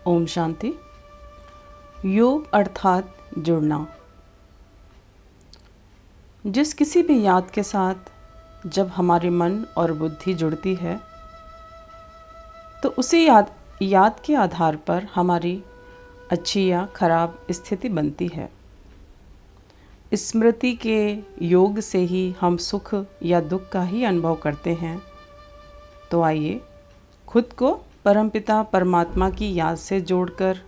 ओम शांति। योग अर्थात जुड़ना। जिस किसी भी याद के साथ जब हमारे मन और बुद्धि जुड़ती है तो उसी याद के आधार पर हमारी अच्छी या खराब स्थिति बनती है। स्मृति के योग से ही हम सुख या दुख का ही अनुभव करते हैं। तो आइए खुद को परमपिता परमात्मा की याद से जोड़कर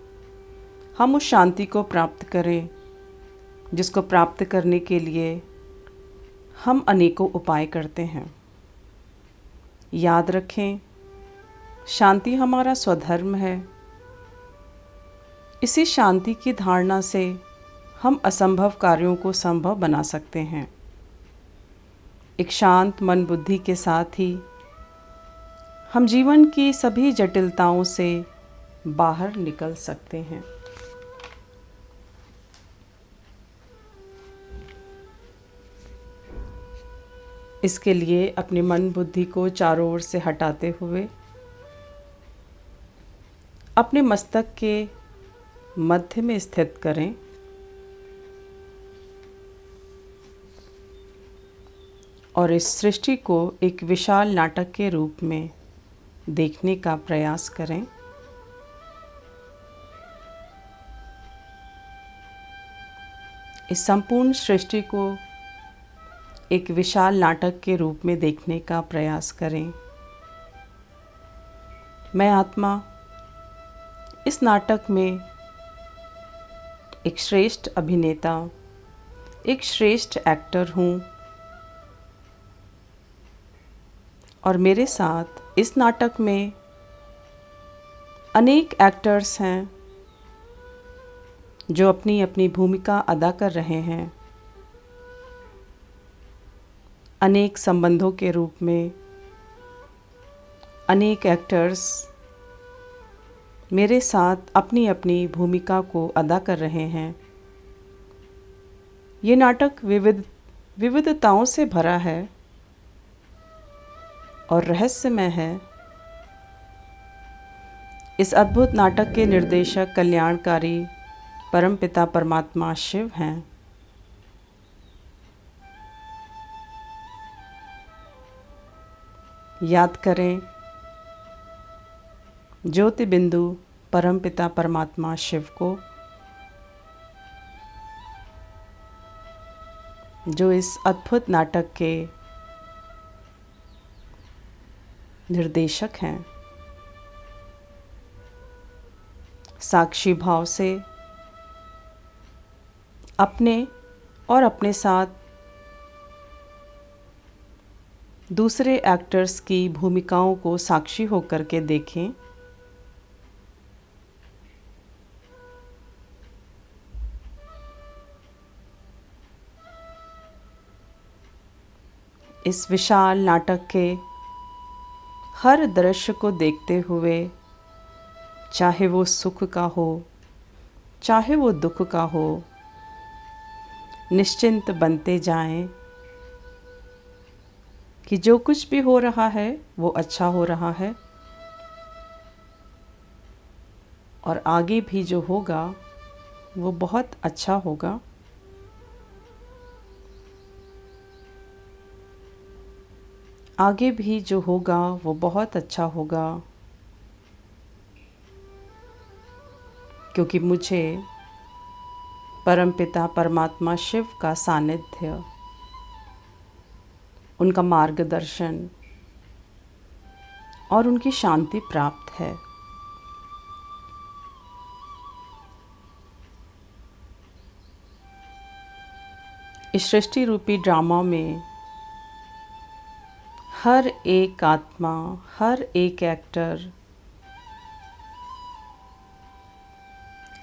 हम उस शांति को प्राप्त करें, जिसको प्राप्त करने के लिए हम अनेकों उपाय करते हैं। याद रखें, शांति हमारा स्वधर्म है। इसी शांति की धारणा से हम असंभव कार्यों को संभव बना सकते हैं। एक शांत मन बुद्धि के साथ ही हम जीवन की सभी जटिलताओं से बाहर निकल सकते हैं। इसके लिए अपने मन बुद्धि को चारों ओर से हटाते हुए अपने मस्तक के मध्य में स्थित करें और इस सृष्टि को एक विशाल नाटक के रूप में देखने का प्रयास करें। इस संपूर्ण सृष्टि को एक विशाल नाटक के रूप में देखने का प्रयास करें। मैं आत्मा इस नाटक में एक श्रेष्ठ अभिनेता, एक श्रेष्ठ एक्टर हूँ और मेरे साथ इस नाटक में अनेक एक्टर्स हैं जो अपनी अपनी भूमिका अदा कर रहे हैं। अनेक संबंधों के रूप में अनेक एक्टर्स मेरे साथ अपनी अपनी भूमिका को अदा कर रहे हैं। ये नाटक विविधताओं से भरा है और रहस्यमय है। इस अद्भुत नाटक के निर्देशक कल्याणकारी परमपिता परमात्मा शिव हैं। याद करें, ज्योति बिंदु परमपिता परमात्मा शिव को, जो इस अद्भुत नाटक के निर्देशक हैं। साक्षी भाव से अपने और अपने साथ दूसरे एक्टर्स की भूमिकाओं को साक्षी होकर के देखें। इस विशाल नाटक के हर दृश्य को देखते हुए, चाहे वो सुख का हो, चाहे वो दुख का हो, निश्चिंत बनते जाएं कि जो कुछ भी हो रहा है वो अच्छा हो रहा है और आगे भी जो होगा वो बहुत अच्छा होगा। आगे भी जो होगा वो बहुत अच्छा होगा, क्योंकि मुझे परमपिता परमात्मा शिव का सानिध्य, उनका मार्गदर्शन और उनकी शांति प्राप्त है। इस सृष्टि रूपी ड्रामा में हर एक आत्मा, हर एक एक्टर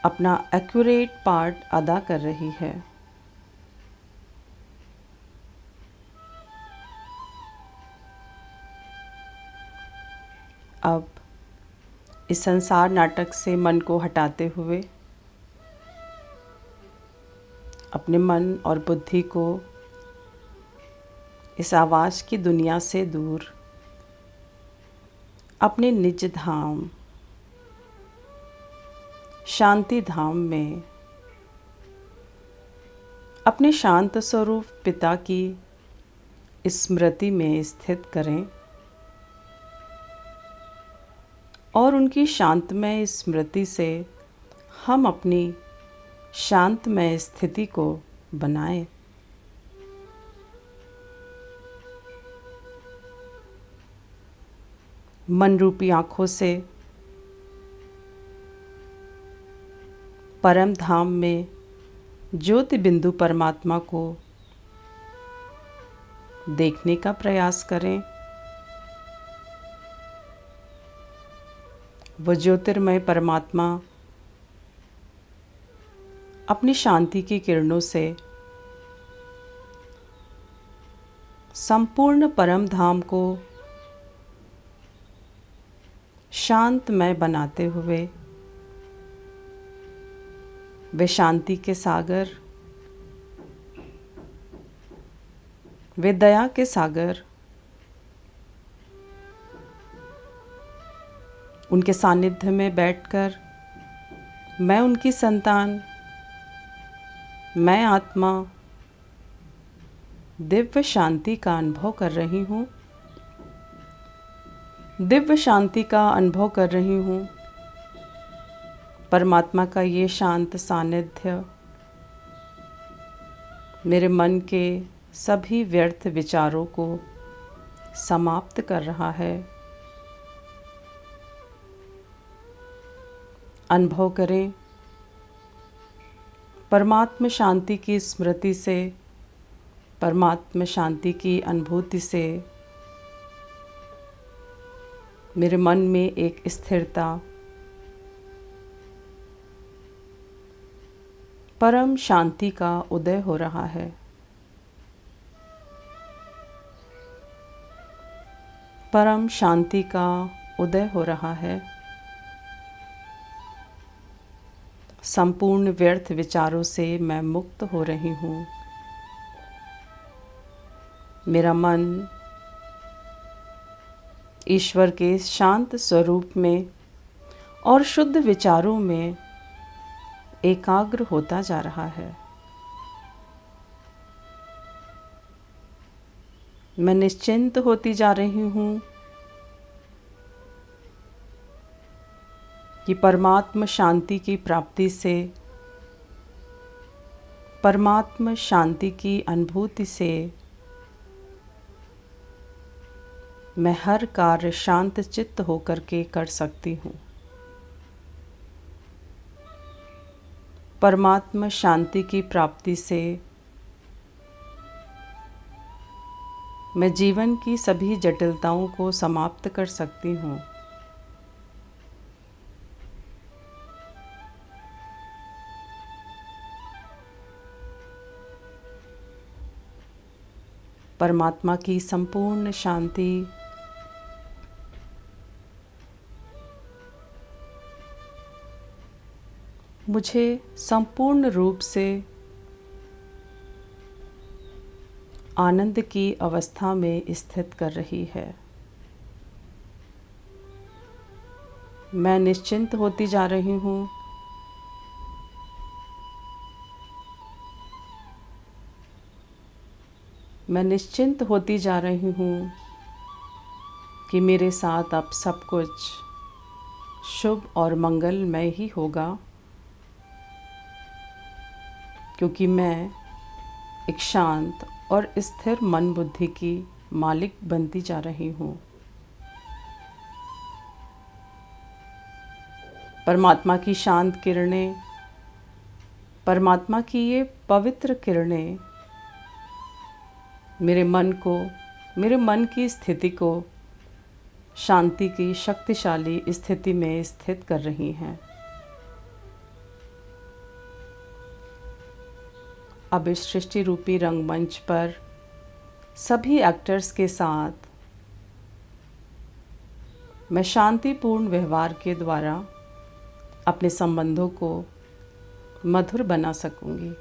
अपना एक्यूरेट पार्ट अदा कर रही है। अब इस संसार नाटक से मन को हटाते हुए अपने मन और बुद्धि को इस आवाज़ की दुनिया से दूर अपने निज धाम शांति धाम में अपने शांत स्वरूप पिता की स्मृति में स्थित करें और उनकी शांतमय स्मृति से हम अपनी शांतमय स्थिति को बनाएं। मन रूपी आँखों से परम धाम में ज्योति बिंदु परमात्मा को देखने का प्रयास करें। वो ज्योतिर्मय परमात्मा अपनी शांति की किरणों से संपूर्ण परम धाम को शांतमय बनाते हुए वे शांति के सागर, वे दया के सागर, उनके सानिध्य में बैठकर मैं उनकी संतान, मैं आत्मा दिव्य शांति का अनुभव कर रही हूँ, दिव्य शांति का अनुभव कर रही हूँ। परमात्मा का ये शांत सानिध्य मेरे मन के सभी व्यर्थ विचारों को समाप्त कर रहा है। अनुभव करें, परमात्मा शांति की स्मृति से, परमात्मा शांति की अनुभूति से मेरे मन में एक स्थिरता, परम शांति का उदय हो रहा है। परम शांति का उदय हो रहा है। संपूर्ण व्यर्थ विचारों से मैं मुक्त हो रही हूँ। मेरा मन ईश्वर के शांत स्वरूप में और शुद्ध विचारों में एकाग्र होता जा रहा है। मैं निश्चिंत होती जा रही हूँ कि परमात्मा शांति की प्राप्ति से, परमात्मा शांति की अनुभूति से मैं हर कार्य शांत चित्त होकर के कर सकती हूँ। परमात्मा शांति की प्राप्ति से मैं जीवन की सभी जटिलताओं को समाप्त कर सकती हूँ। परमात्मा की संपूर्ण शांति मुझे संपूर्ण रूप से आनंद की अवस्था में स्थित कर रही है। मैं निश्चिंत होती जा रही हूँ। मैं निश्चिंत होती जा रही हूँ कि मेरे साथ अब सब कुछ शुभ और मंगलमय ही होगा, क्योंकि मैं एक शांत और स्थिर मन बुद्धि की मालिक बनती जा रही हूँ। परमात्मा की शांत किरणें, परमात्मा की ये पवित्र किरणें मेरे मन को, मेरे मन की स्थिति को शांति की शक्तिशाली स्थिति में स्थित कर रही हैं। अब इस सृष्टि रूपी रंगमंच पर सभी एक्टर्स के साथ मैं शांतिपूर्ण व्यवहार के द्वारा अपने संबंधों को मधुर बना सकूंगी।